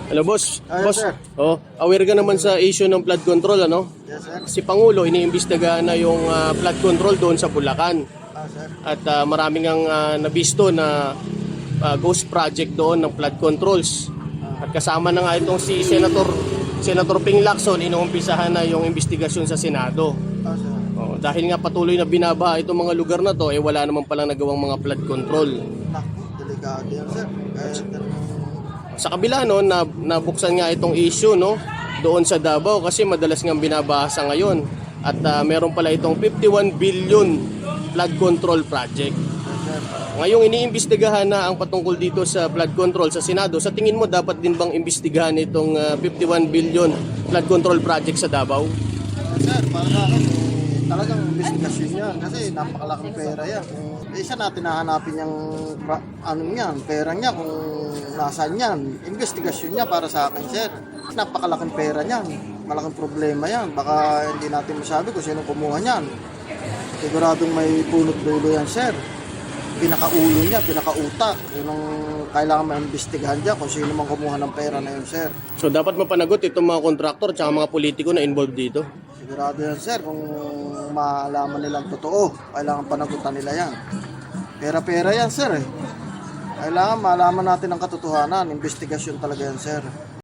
Hello, boss. Yes, sir. Oh, aware ka naman sa issue ng flood control, ano? Yes, sir. Si Pangulo, iniimbestigahan na yung flood control doon sa Bulacan. Sir. At maraming ang nabisto na ghost project doon ng flood controls. At kasama na nga itong si Senator Ping Lacson, inuumpisahan na yung investigasyon sa Senado. Sir. Oh, dahil nga patuloy na binabaha itong mga lugar na to, wala naman palang nagawang mga flood control. Naku, delikado yan, sir. Sa kabila no, nabuksan nga itong issue no doon sa Davao kasi madalas nga binabaha sa ngayon at meron pala itong 51 billion flood control project. Ngayong iniimbestigahan na ang patungkol dito sa flood control sa Senado. Sa tingin mo dapat din bang imbestigahan itong 51 billion flood control project sa Davao? Sir, para sa akin, talagang investigasyon yan kasi napakalaking pera yan. Isa natin hahanapin yung pera niya kung nasaan yan. Investigasyon niya para sa akin, sir. Napakalaking pera niyan. Malaking problema yan. Baka hindi natin masabi kung sino kumuha niyan. Siguradong may punot dulo yan, sir. Pinakaulo niya, pinakautak. Yun ang kailangan maimbestigahan dyan kung sino man kumuha ng pera na yun, sir. So dapat mapanagot itong mga kontraktor at mga politiko na involved dito? Sigurado yan, sir. Kung maalaman nilang totoo, kailangan panagutan nila yan. Pera-pera yan, sir. Kailangan malaman natin ang katotohanan. Investigasyon talaga yan, sir.